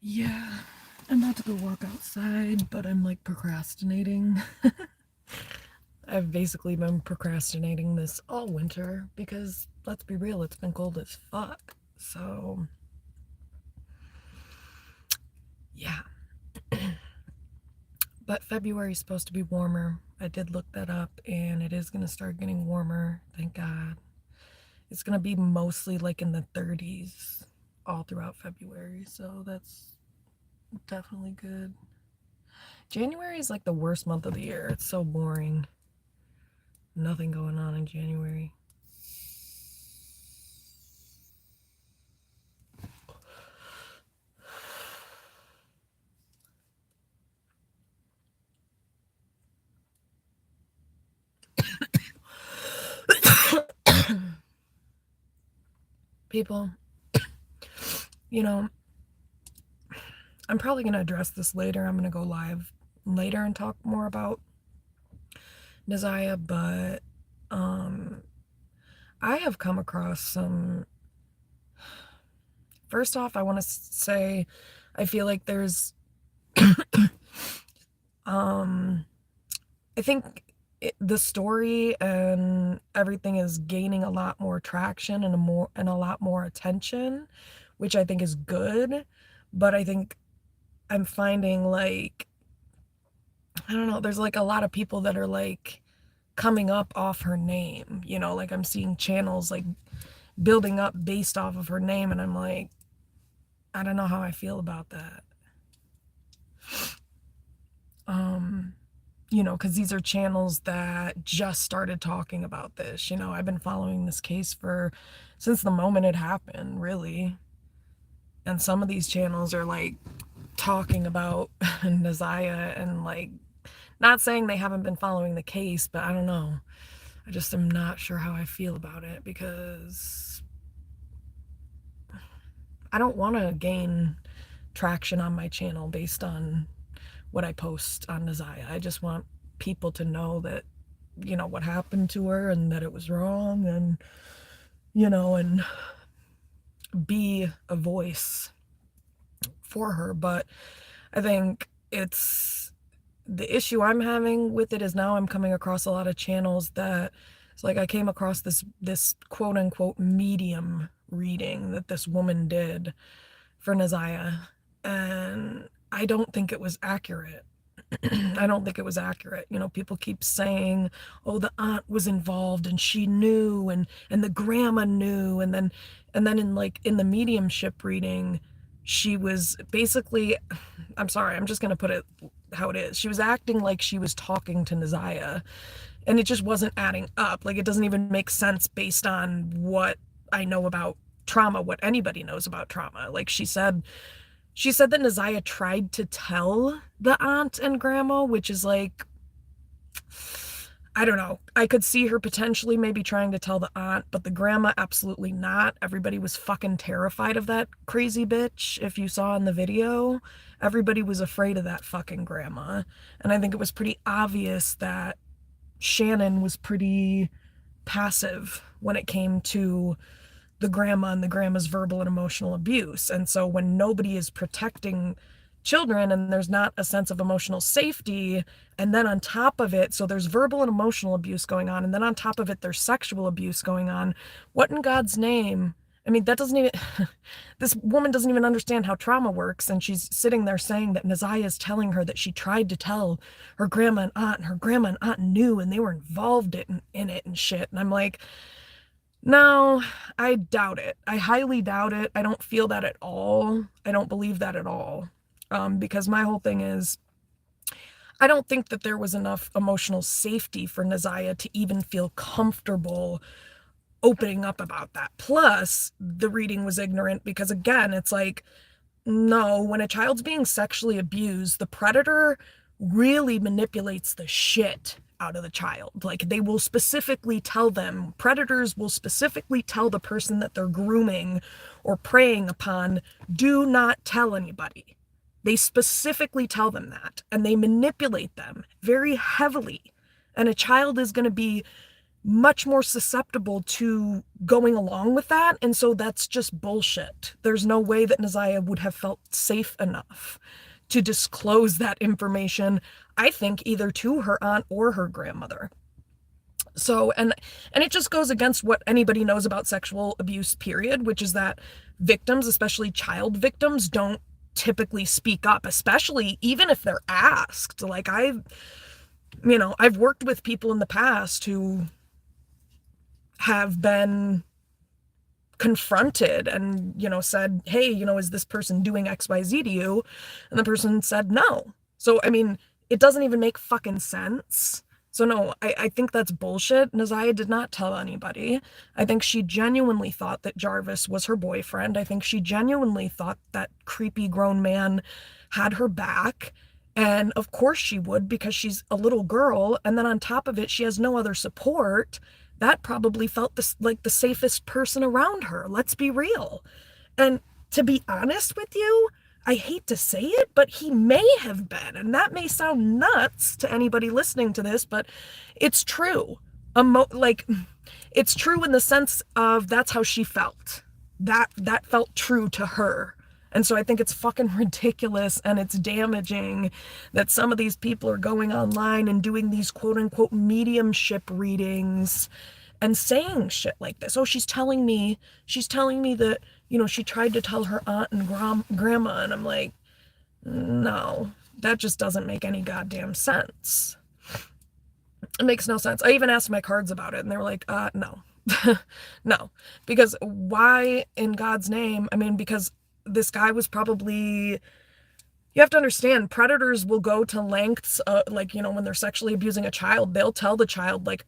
Yeah, I'm about to go walk outside, but I'm like procrastinating. I've basically been procrastinating this all winter because, let's be real, it's been cold as fuck. So, yeah. But February's supposed to be warmer. I did look that up and it is going to start getting warmer, thank God. It's going to be mostly like in the 30s all throughout February, so that's definitely good. January is like the worst month of the year. It's so boring. Nothing going on in January. People, you know, I'm probably going to address this later. I'm going to go live later and talk more about Naziyah, but I have come across some. First off, I want to say I feel like there's I think the story and everything is gaining a lot more traction and a lot more attention, which I think is good. But I think I'm finding like, I don't know, there's like a lot of people that are like coming up off her name, like I'm seeing channels like building up based off of her name, and I'm like, I don't know how I feel about that. Because these are channels that just started talking about this. I've been following this case since the moment it happened, really. And some of these channels are like talking about Naziyah and like not saying they haven't been following the case, but I don't know. I just am not sure how I feel about it because I don't want to gain traction on my channel based on what I post on Naziyah. I just want people to know that, what happened to her and that it was wrong, and, and be a voice for her. But I think the issue I'm having with it is now I'm coming across a lot of channels that it's like I came across this quote unquote medium reading that this woman did for Naziyah, and I don't think it was accurate. I don't think it was accurate. People keep saying, "Oh, the aunt was involved and she knew, and the grandma knew," and then in the mediumship reading, she was basically, I'm sorry, I'm just gonna put it how it is. She was acting like she was talking to Naziyah, and it just wasn't adding up. Like, it doesn't even make sense based on what I know about trauma, what anybody knows about trauma. Like, she said that Naziyah tried to tell the aunt and grandma, which is like, I don't know. I could see her potentially maybe trying to tell the aunt, but the grandma, absolutely not. Everybody was fucking terrified of that crazy bitch. If you saw in the video, everybody was afraid of that fucking grandma. And I think it was pretty obvious that Shannon was pretty passive when it came to the grandma and the grandma's verbal and emotional abuse. And so when nobody is protecting children and there's not a sense of emotional safety, and then on top of it, so there's verbal and emotional abuse going on, and then on top of it there's sexual abuse going on, what in God's name? I mean, that doesn't even this woman doesn't even understand how trauma works, and she's sitting there saying that Naziyah is telling her that she tried to tell her grandma and her grandma and aunt knew and they were involved in it and shit. And I'm like, no, I doubt it. I highly doubt it. I don't feel that at all. I don't believe that at all. Because my whole thing is, I don't think that there was enough emotional safety for Naziyah to even feel comfortable opening up about that. Plus, the reading was ignorant because, again, it's like, no, when a child's being sexually abused, the predator really manipulates the shit out of the child. Like, they will specifically tell them, predators will specifically tell the person that they're grooming or preying upon, do not tell anybody. They specifically tell them that, and they manipulate them very heavily. And a child is going to be much more susceptible to going along with that. And so that's just bullshit. There's no way that Naziyah would have felt safe enough to disclose that information, I think, either to her aunt or her grandmother. So, and it just goes against what anybody knows about sexual abuse, period, which is that victims, especially child victims, don't typically speak up, especially even if they're asked. Like I've worked with people in the past who have been confronted and, said, hey, is this person doing XYZ to you? And the person said no. So, I mean, it doesn't even make fucking sense. So no, I think that's bullshit. Naziyah did not tell anybody. I think she genuinely thought that Jarvis was her boyfriend. I think she genuinely thought that creepy grown man had her back. And of course she would, because she's a little girl. And then on top of it, she has no other support. That probably felt like the safest person around her. Let's be real. And to be honest with you, I hate to say it, but he may have been, and that may sound nuts to anybody listening to this, but it's true. It's true in the sense of that's how she felt. That felt true to her. And so I think it's fucking ridiculous, and it's damaging that some of these people are going online and doing these quote unquote mediumship readings and saying shit like this. Oh, she's telling me that, she tried to tell her aunt and grandma, and I'm like, no, that just doesn't make any goddamn sense. It makes no sense. I even asked my cards about it, and they were like, no. No. Because why in God's name? I mean, because this guy was probably... You have to understand, predators will go to lengths, when they're sexually abusing a child, they'll tell the child, like,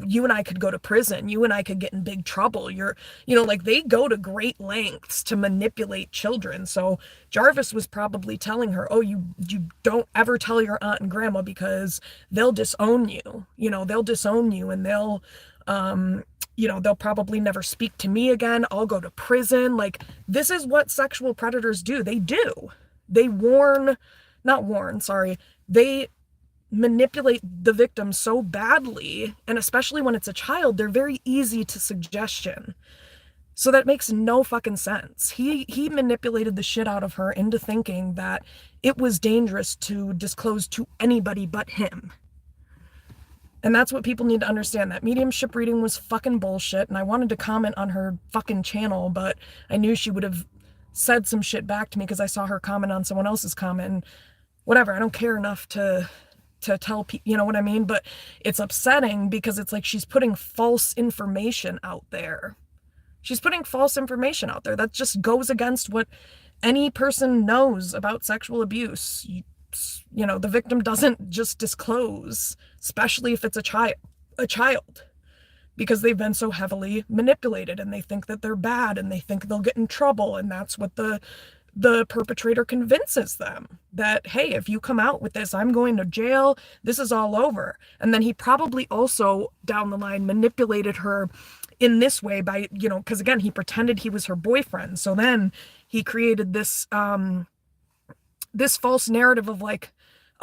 you and I could go to prison, you and I could get in big trouble, they go to great lengths to manipulate children. So Jarvis was probably telling her, oh, you don't ever tell your aunt and grandma because they'll disown you, they'll disown you, and they'll probably never speak to me again, I'll go to prison. Like, this is what sexual predators do. They they manipulate the victim so badly, and especially when it's a child, they're very easy to suggestion. So that makes no fucking sense. He manipulated the shit out of her into thinking that it was dangerous to disclose to anybody but him. And that's what people need to understand. That mediumship reading was fucking bullshit, and I wanted to comment on her fucking channel, but I knew she would have said some shit back to me because I saw her comment on someone else's comment, and whatever, I don't care enough to tell people, you know what I mean? But it's upsetting because it's like she's putting false information out there. That just goes against what any person knows about sexual abuse. The victim doesn't just disclose, especially if it's a child. Because they've been so heavily manipulated, and they think that they're bad, and they think they'll get in trouble, and that's what the perpetrator convinces them, that, hey, if you come out with this, I'm going to jail, this is all over. And then he probably also down the line manipulated her in this way by, because again, he pretended he was her boyfriend. So then he created this this false narrative of like,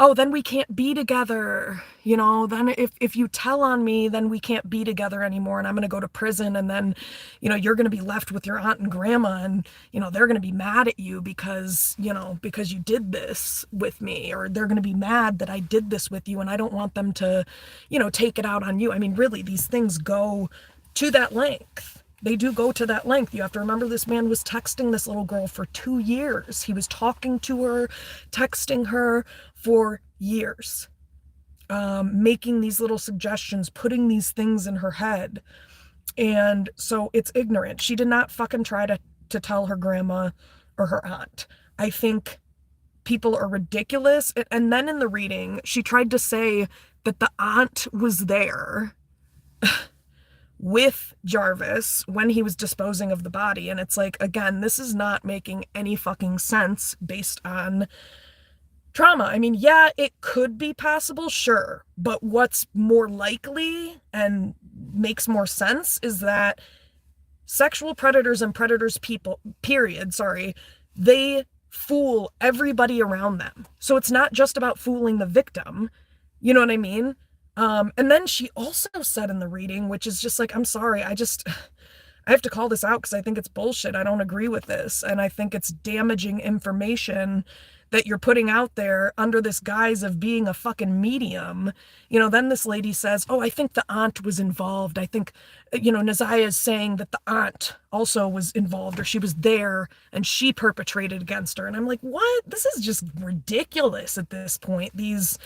oh, then we can't be together, then if you tell on me, then we can't be together anymore, and I'm going to go to prison, and then, you're going to be left with your aunt and grandma, and, they're going to be mad at you because you did this with me, or they're going to be mad that I did this with you, and I don't want them to, take it out on you. I mean, really, these things go to that length. They do go to that length. You have to remember, this man was texting this little girl for 2 years. He was talking to her, texting her for years, making these little suggestions, putting these things in her head. And so it's ignorant. She did not fucking try to tell her grandma or her aunt. I think people are ridiculous. And then in the reading, she tried to say that the aunt was there with Jarvis when he was disposing of the body. And it's like, again, this is not making any fucking sense based on trauma. I mean, yeah, it could be possible, sure. But what's more likely and makes more sense is that sexual predators and people, they fool everybody around them. So it's not just about fooling the victim. You know what I mean? And then she also said in the reading, which is just like, I'm sorry, I have to call this out because I think it's bullshit. I don't agree with this. And I think it's damaging information that you're putting out there under this guise of being a fucking medium. Then this lady says, oh, I think the aunt was involved. I think, Naziyah is saying that the aunt also was involved or she was there and she perpetrated against her. And I'm like, what? This is just ridiculous at this point. These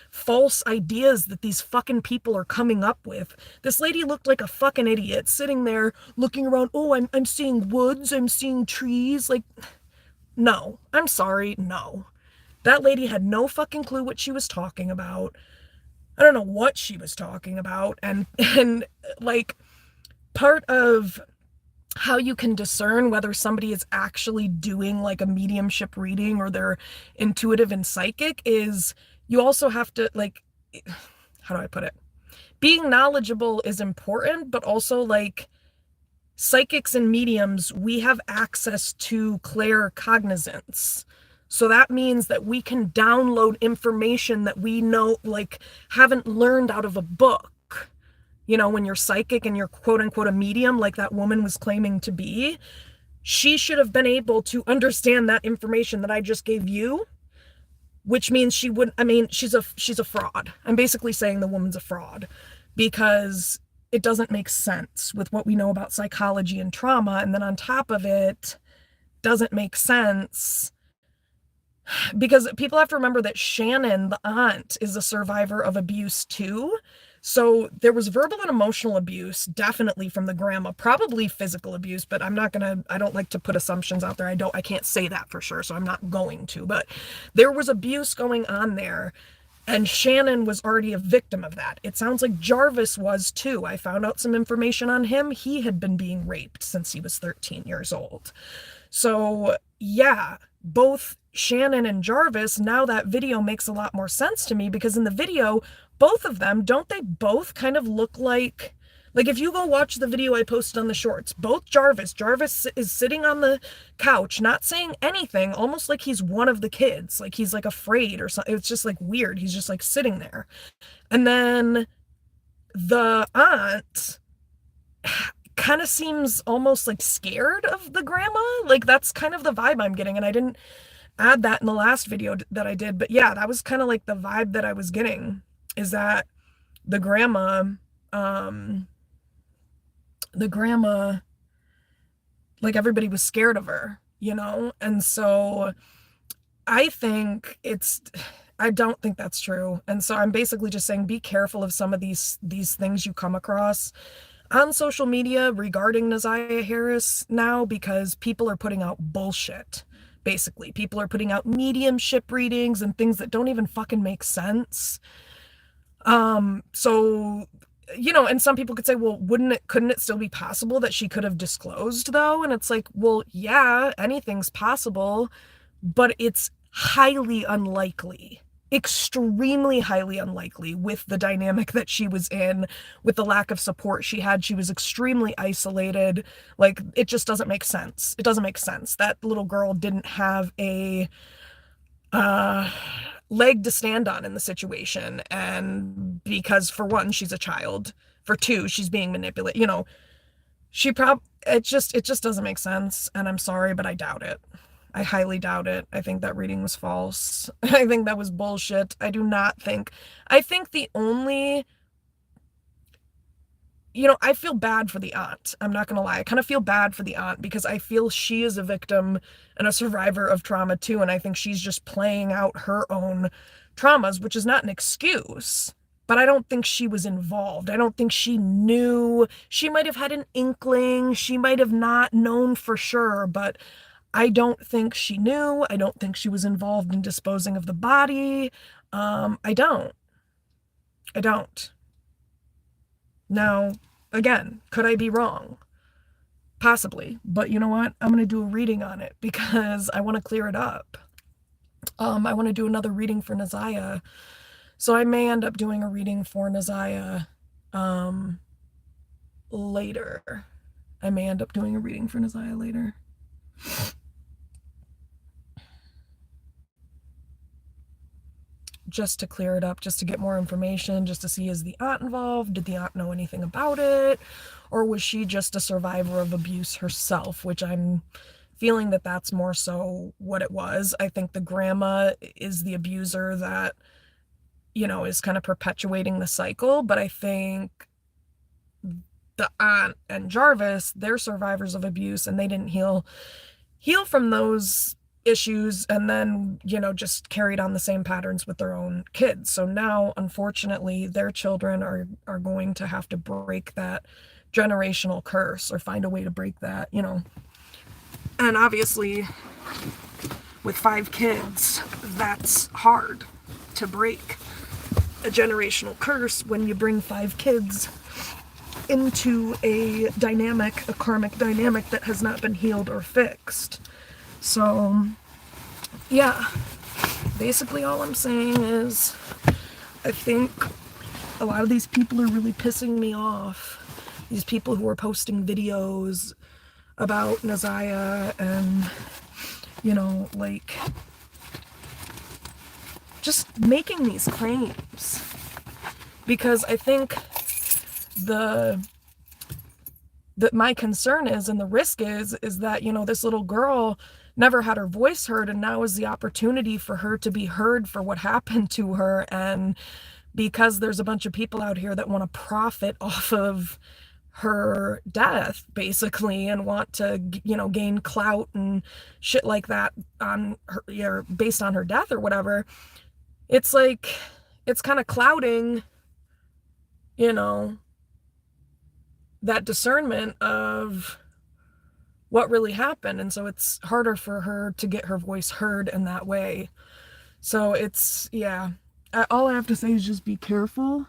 false ideas that these fucking people are coming up with. This lady looked like a fucking idiot sitting there looking around. Oh, I'm seeing woods, I'm seeing trees. Like, no, I'm sorry, no. That lady had no fucking clue what she was talking about. I don't know what she was talking about. And like part of how you can discern whether somebody is actually doing like a mediumship reading or they're intuitive and psychic is you also have to, like, how do I put it? Being knowledgeable is important, but also like psychics and mediums, we have access to claircognizance. So that means that we can download information that we know, like, haven't learned out of a book. When you're psychic and you're quote unquote a medium, like that woman was claiming to be, she should have been able to understand that information that I just gave you, which means she wouldn't, I mean, she's a fraud. I'm basically saying the woman's a fraud because it doesn't make sense with what we know about psychology and trauma. And then on top of it, doesn't make sense because people have to remember that Shannon, the aunt, is a survivor of abuse too. So there was verbal and emotional abuse, definitely from the grandma, probably physical abuse, but I don't like to put assumptions out there. I can't say that for sure, so I'm not going to, but there was abuse going on there. And Shannon was already a victim of that. It sounds like Jarvis was too. I found out some information on him. He had been being raped since he was 13 years old. So yeah, both Shannon and Jarvis, now that video makes a lot more sense to me because in the video, both of them, don't they both kind of look like if you go watch the video I posted on the shorts, both Jarvis is sitting on the couch, not saying anything, almost like he's one of the kids, like he's like afraid or something. It's just like weird. He's just like sitting there. And then the aunt kind of seems almost like scared of the grandma. Like that's kind of the vibe I'm getting. And I didn't add that in the last video that I did, but yeah, that was kind of like the vibe that I was getting, is that the grandma, like everybody was scared of her, And so I don't think that's true. And so I'm basically just saying, be careful of some of these things you come across on social media regarding Naziyah Harris now, because people are putting out bullshit. Basically, people are putting out mediumship readings and things that don't even fucking make sense. So, and some people could say, well, couldn't it still be possible that she could have disclosed though? And it's like, well, yeah, anything's possible, but it's highly unlikely, extremely highly unlikely with the dynamic that she was in, with the lack of support she had. She was extremely isolated. Like, it just doesn't make sense. It doesn't make sense. That little girl didn't have a, leg to stand on in the situation. And because for one, she's a child, for two, she's being manipulated, it just doesn't make sense. And I'm sorry, but I doubt it. I highly doubt it. I think that reading was false. I think that was bullshit. I think the only, I feel bad for the aunt. I'm not going to lie. I kind of feel bad for the aunt because I feel she is a victim and a survivor of trauma too. And I think she's just playing out her own traumas, which is not an excuse, but I don't think she was involved. I don't think she knew. She might have had an inkling. She might have not known for sure, but I don't think she knew. I don't think she was involved in disposing of the body. I don't. Now, again, could I be wrong? Possibly. But you know what? I'm going to do a reading on it because I want to clear it up. I want to do another reading for Naziyah. So I may end up doing a reading for Naziyah later. I may end up doing a reading for Naziyah later. just to clear it up, just to get more information, just to see, is the aunt involved? Did the aunt know anything about it? Or was she just a survivor of abuse herself, which I'm feeling that that's more so what it was. I think the grandma is the abuser that, you know, is kind of perpetuating the cycle, but I think the aunt and Jarvis, they're survivors of abuse, and they didn't heal from those issues, and then, you know, just carried on the same patterns with their own kids. So now, unfortunately, their children are going to have to break that generational curse, or find a way to break that, you know. And obviously, with 5 kids, that's hard to break a generational curse when you bring 5 kids into a karmic dynamic that has not been healed or fixed. So, yeah, basically all I'm saying is, I think a lot of these people are really pissing me off. These people who are posting videos about Naziyah and, you know, like, just making these claims. Because I think that my concern is, and the risk is that, you know, this little girl never had her voice heard, and now is the opportunity for her to be heard for what happened to her. And because there's a bunch of people out here that want to profit off of her death, basically, and want to, you know, gain clout and shit like that on her, or based on her death or whatever, it's like, it's kind of clouding, you know, that discernment of what really happened. And so it's harder for her to get her voice heard in that way. So it's, yeah, all I have to say is just be careful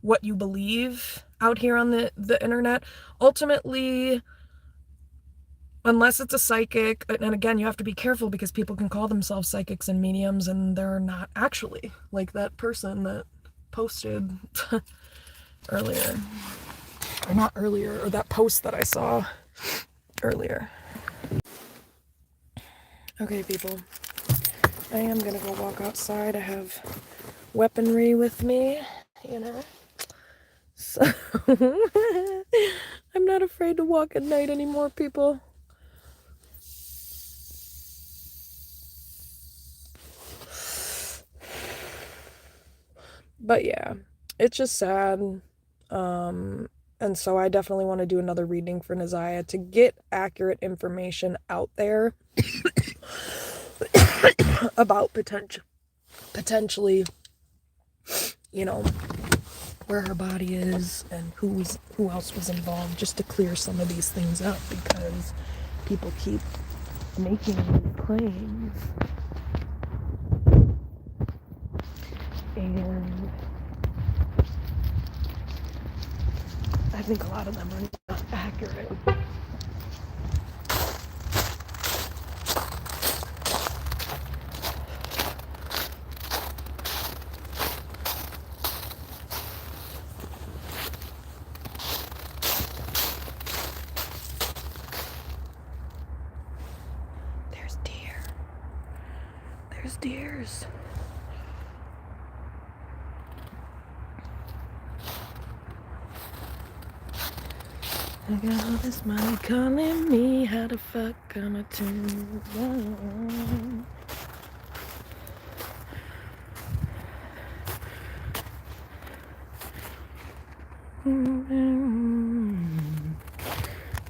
what you believe out here on the internet. Ultimately, unless it's a psychic, and again, you have to be careful because people can call themselves psychics and mediums and they're not actually, like that person that posted earlier. Or not earlier, or that post that I saw earlier. Okay, people, I am gonna go walk outside. I have weaponry with me, you know, so I'm not afraid to walk at night anymore, people. But yeah, it's just sad. And so I definitely want to do another reading for Naziyah to get accurate information out there about potentially, you know, where her body is and who else was involved, just to clear some of these things up, because people keep making these claims. And I think a lot of them are not accurate. There's deer. There's deers. I got all this money calling me, how the fuck I'ma turn around?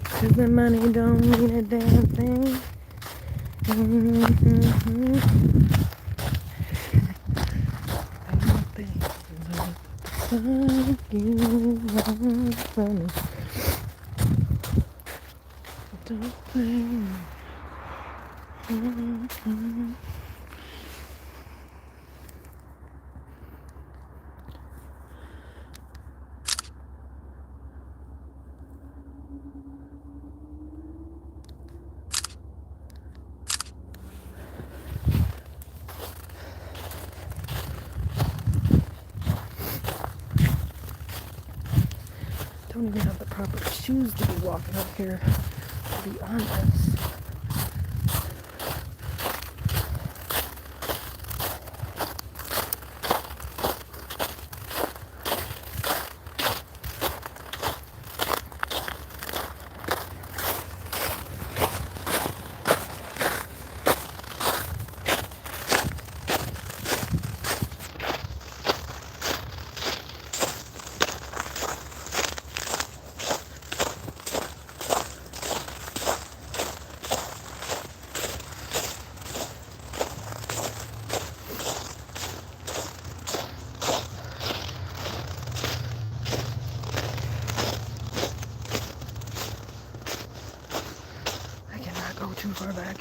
Cause the money don't mean a damn thing. I don't think fuck you want from me. Don't think. Don't even have the proper shoes to be walking up here, to be honest.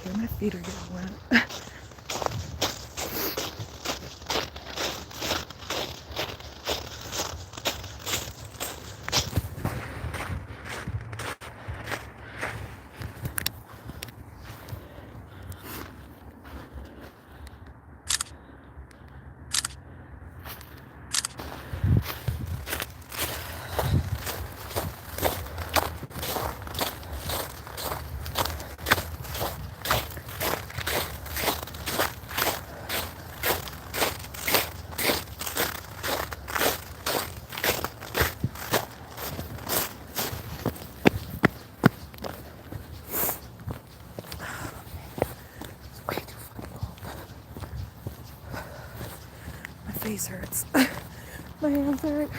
Okay, my feet are getting wet. Way too fucking cold. My face hurts. My hands hurt.